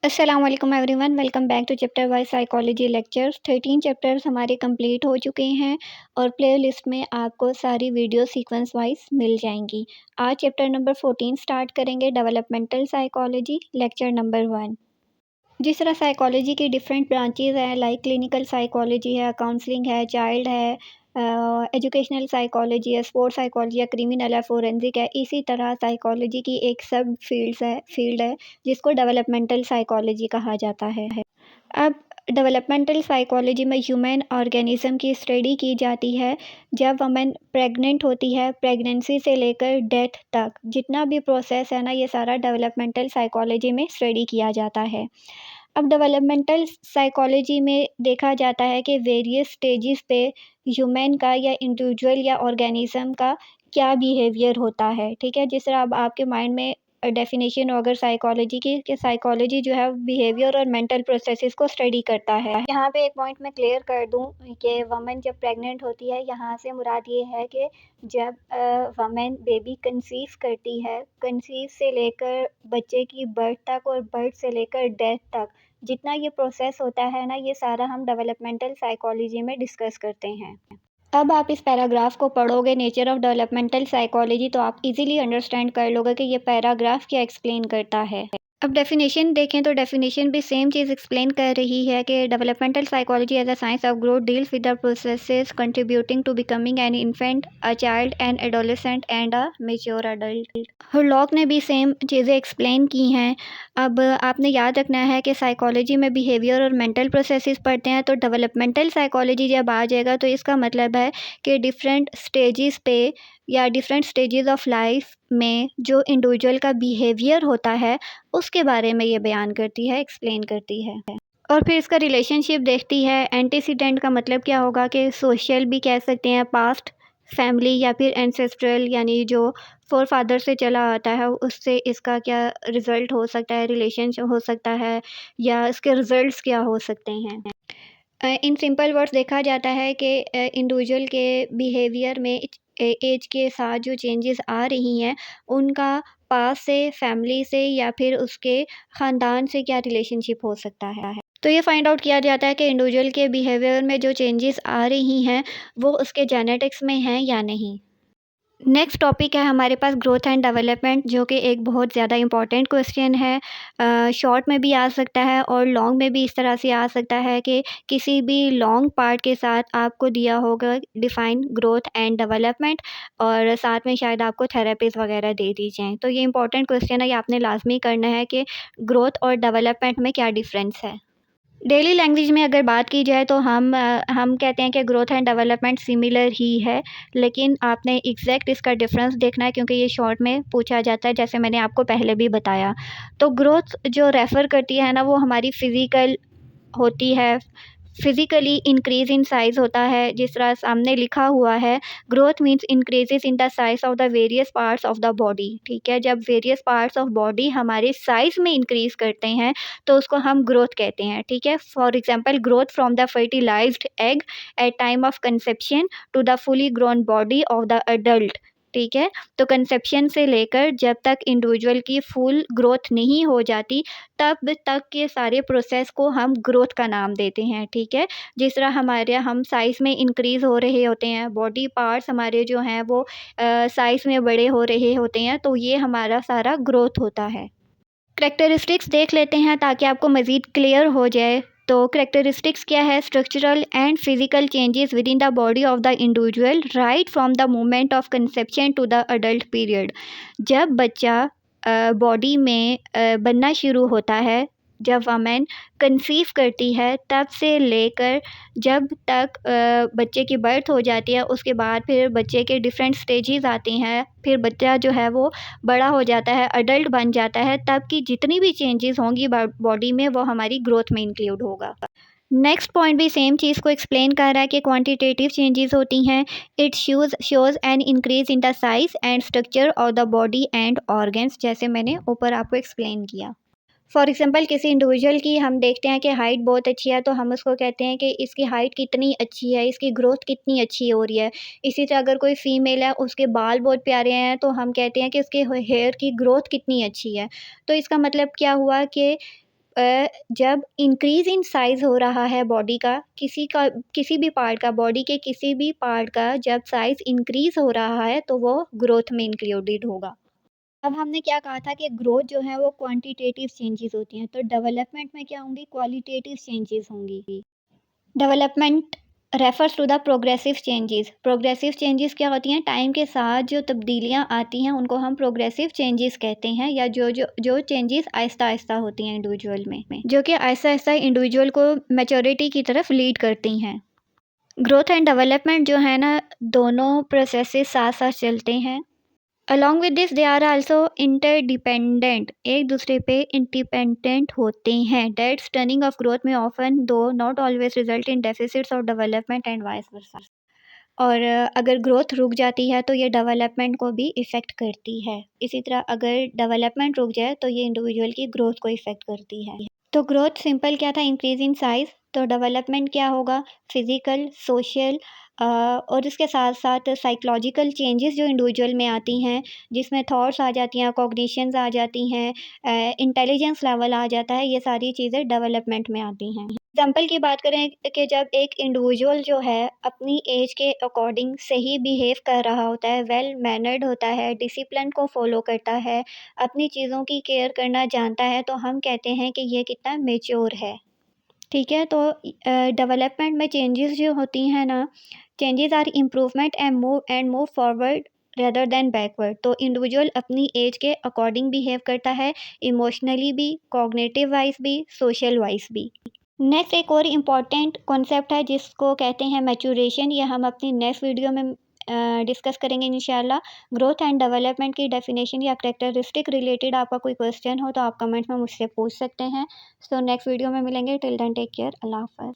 अस्सलाम वालेकुम everyone, welcome back to chapter wise psychology lectures. 13 chapters हमारे कंप्लीट हो चुके हैं और प्लेलिस्ट में आपको सारी वीडियो सीक्वेंस वाइज मिल जाएंगी। आज चैप्टर नंबर 14 स्टार्ट करेंगे, डेवलपमेंटल साइकोलॉजी, लेक्चर नंबर 1। जिस तरह साइकोलॉजी की डिफरेंट ब्रांचेज हैं, लाइक क्लिनिकल साइकोलॉजी है, काउंसलिंग है, चाइल्ड है, एजुकेशनल साइकोलॉजी है, स्पोर्ट्स साइकोलॉजी है, क्रिमिनल है, फोरेंसिक है, इसी तरह साइकोलॉजी की एक सब फील्ड है जिसको डेवलपमेंटल साइकोलॉजी कहा जाता है। अब डेवलपमेंटल साइकोलॉजी में ह्यूमन ऑर्गेनिज्म की स्टडी की जाती है। जब वमेन प्रेग्नेंट होती है, प्रेगनेंसी से लेकर डेथ तक जितना भी प्रोसेस है ना, ये सारा डेवलपमेंटल साइकोलॉजी में स्टडी किया जाता है। अब डेवलपमेंटल साइकोलॉजी में देखा जाता है कि वेरियस स्टेजेस पे ह्यूमन का या इंडिविजुअल या ऑर्गेनिज्म का क्या बिहेवियर होता है। ठीक है, जिस तरह अब आपके माइंड में डेफिनेशन हो अगर साइकोलॉजी की, कि साइकोलॉजी जो है बिहेवियर और मेंटल प्रोसेसेस को स्टडी करता है। यहाँ पे एक पॉइंट मैं क्लियर कर दूँ कि वमेन जब प्रेग्नेंट होती है, यहाँ से मुराद ये है कि जब वमेन बेबी कंसीव करती है, कंसीव से लेकर बच्चे की बर्थ तक और बर्थ से लेकर डेथ तक जितना ये प्रोसेस होता है ना, ये सारा हम डेवलपमेंटल साइकोलॉजी में डिस्कस करते हैं। अब आप इस पैराग्राफ को पढ़ोगे, नेचर ऑफ डेवलपमेंटल साइकोलॉजी, तो आप इजीली अंडरस्टैंड कर लोगे कि ये पैराग्राफ क्या एक्सप्लेन करता है। अब डेफिनेशन देखें तो डेफिनेशन भी सेम चीज़ एक्सप्लेन कर रही है कि developmental psychology as a science of growth deals with the processes contributing to becoming an infant, a child, an adolescent and a mature adult. Hurlock ने भी सेम चीज़ें एक्सप्लेन की हैं। अब आपने याद रखना है कि साइकोलॉजी में बिहेवियर और मेंटल प्रोसेसेस पढ़ते हैं, तो डेवलपमेंटल साइकोलॉजी जब आ जाएगा तो इसका मतलब है कि डिफरेंट स्टेजेस पे या डिफरेंट स्टेजेस ऑफ लाइफ में जो इंडिविजुअल का बिहेवियर होता है उसके बारे में ये बयान करती है, एक्सप्लेन करती है। और फिर इसका रिलेशनशिप देखती है। एंटीसीडेंट का मतलब क्या होगा कि सोशल भी कह सकते हैं, पास्ट, फैमिली या फिर एंसेस्ट्रल, यानी जो फोर फादर से चला आता है उससे इसका क्या रिज़ल्ट हो सकता है, रिलेशन हो सकता है, या इसके रिज़ल्ट्स क्या हो सकते हैं। इन सिंपल वर्ड्स देखा जाता है कि इंडिविजुअल के बिहेवियर में एज के साथ जो चेंजेस आ रही हैं उनका पास से, फैमिली से या फिर उसके ख़ानदान से क्या रिलेशनशिप हो सकता है। तो ये फाइंड आउट किया जाता है कि इंडिविजुअल के बिहेवियर में जो चेंजेस आ रही हैं वो उसके जेनेटिक्स में हैं या नहीं। नेक्स्ट टॉपिक है हमारे पास ग्रोथ एंड डेवलपमेंट, जो कि एक बहुत ज़्यादा इंपॉर्टेंट क्वेश्चन है। शॉर्ट में भी आ सकता है और लॉन्ग में भी इस तरह से आ सकता है कि किसी भी लॉन्ग पार्ट के साथ आपको दिया होगा डिफ़ाइन ग्रोथ एंड डेवलपमेंट, और साथ में शायद आपको थेरेपीज़ वगैरह दे दी जाएँ। तो ये इंपॉर्टेंट क्वेश्चन है, ये आपने लाजमी करना है कि ग्रोथ और डेवलपमेंट में क्या डिफरेंस है। डेली लैंग्वेज में अगर बात की जाए तो हम कहते हैं कि ग्रोथ एंड डेवलपमेंट सिमिलर ही है, लेकिन आपने एग्जैक्ट इसका डिफरेंस देखना है क्योंकि ये शॉर्ट में पूछा जाता है, जैसे मैंने आपको पहले भी बताया। तो ग्रोथ जो रेफ़र करती है ना, वो हमारी फ़िज़िकल होती है, फिज़िकली इंक्रीज़ इन साइज़ होता है। जिस तरह सामने लिखा हुआ है, growth means increases in the size of the various parts of the body. ठीक है, जब वेरियस पार्ट्स ऑफ बॉडी हमारे साइज़ में इंक्रीज़ करते हैं तो उसको हम ग्रोथ कहते हैं। ठीक है, for example growth from the fertilised egg at time of conception to the fully grown body of the adult. ठीक है, तो कंसेप्शन से लेकर जब तक इंडिविजुअल की फुल ग्रोथ नहीं हो जाती तब तक के सारे प्रोसेस को हम ग्रोथ का नाम देते हैं। ठीक है, जिस तरह हमारे हम साइज़ में इंक्रीज़ हो रहे होते हैं, बॉडी पार्ट्स हमारे जो हैं वो साइज़ में बड़े हो रहे होते हैं, तो ये हमारा सारा ग्रोथ होता है। करैक्टरिस्टिक्स देख लेते हैं ताकि आपको मज़ीद क्लियर हो जाए। तो करैक्टरिस्टिक्स क्या है? Structural and physical changes within the body of the individual right from the moment of conception to the adult period. जब बच्चा बॉडी में बनना शुरू होता है, जब वमेन कंसीव करती है, तब से लेकर जब तक बच्चे की बर्थ हो जाती है, उसके बाद फिर बच्चे के डिफरेंट स्टेजेस आती हैं, फिर बच्चा जो है वो बड़ा हो जाता है, अडल्ट बन जाता है, तब की जितनी भी चेंजेस होंगी बॉडी में वो हमारी ग्रोथ में इंक्लूड होगा। नेक्स्ट पॉइंट भी सेम चीज़ को एक्सप्लेन कर रहा है कि क्वांटिटेटिव चेंजेस होती हैं। It shows an increase in the size and structure of the body and organs, जैसे मैंने ऊपर आपको एक्सप्लेन किया। फॉर एग्ज़ाम्पल किसी इंडिविजुअल की हम देखते हैं कि हाइट बहुत अच्छी है, तो हम उसको कहते हैं कि इसकी हाइट कितनी अच्छी है, इसकी ग्रोथ कितनी अच्छी हो रही है। इसी तरह अगर कोई फ़ीमेल है, उसके बाल बहुत प्यारे हैं, तो हम कहते हैं कि उसके हेयर की ग्रोथ कितनी अच्छी है। तो इसका मतलब क्या हुआ कि जब इंक्रीज़ इन साइज़ हो रहा है बॉडी का, किसी भी पार्ट का, बॉडी के किसी भी पार्ट का जब साइज़ इंक्रीज़ हो रहा है तो वो ग्रोथ में इंक्लूडेड होगा। अब हमने क्या कहा था कि ग्रोथ जो है वो क्वांटिटेटिव चेंजेस होती हैं, तो डेवलपमेंट में क्या होंगी, क्वालिटेटिव चेंजेस होंगी। Development refers to the progressive changes क्या होती हैं, टाइम के साथ जो तब्दीलियाँ आती हैं उनको हम प्रोग्रेसिव चेंजेस कहते हैं, या जो चेंजेस आहिस्ता आहिस्ता होती हैं इंडिविजुअल में, जो कि आहिस्ता आहिस्ता इंडिविजुअल को मैच्योरिटी की तरफ लीड करती हैं। ग्रोथ एंड डेवलपमेंट जो है ना, दोनों प्रोसेसेस साथ साथ चलते हैं। Along with this they are also interdependent, एक दूसरे पे इंडिपेंडेंट होते हैं। दैट्स टर्निंग ऑफ ग्रोथ में often do not always result in deficits of development and vice versa. और अगर ग्रोथ रुक जाती है तो ये डेवलपमेंट को भी इफ़ेक्ट करती है। इसी तरह अगर डेवलपमेंट रुक जाए तो ये इंडिविजुअल की ग्रोथ को इफ़ेक्ट करती है। तो ग्रोथ सिंपल क्या था, इंक्रीज़ इन साइज़। तो डेवलपमेंट क्या होगा, फिज़िकल, सोशल और इसके साथ साथ साइकोलॉजिकल चेंजेस जो इंडिविजुअल में आती हैं, जिसमें थॉट्स आ जाती हैं, कॉग्निशंस आ जाती हैं, इंटेलिजेंस लेवल आ जाता है, ये सारी चीज़ें डेवलपमेंट में आती हैं। एग्ज़ाम्पल की बात करें कि जब एक इंडिविजुअल जो है अपनी एज के अकॉर्डिंग सही बिहेव कर रहा होता है, वेल मैनर्ड होता है, डिसिप्लिन को फ़ॉलो करता है, अपनी चीज़ों की केयर करना जानता है, तो हम कहते हैं कि ये कितना मैच्योर है। ठीक है, तो डेवलपमेंट में चेंजेस जो होती हैं ना, changes are improvement and move forward rather than backward. तो इंडिविजुअल अपनी एज के अकॉर्डिंग बिहेव करता है, इमोशनली भी, कॉग्निटिव वाइज भी, सोशल वाइज भी। नेक्स्ट एक और इम्पॉर्टेंट कॉन्सेप्ट है जिसको कहते हैं मैच्योरेशन, ये हम अपनी नेक्स्ट वीडियो में डिस्कस करेंगे इंशाल्लाह। ग्रोथ एंड डेवलपमेंट की डेफिनेशन या करेक्टरिस्टिक रिलेटेड आपका कोई क्वेश्चन हो तो आप कमेंट में मुझसे पूछ सकते हैं। सो नेक्स्ट वीडियो में मिलेंगे, टिल देन टेक केयर, अल्लाह हाफ़िज़।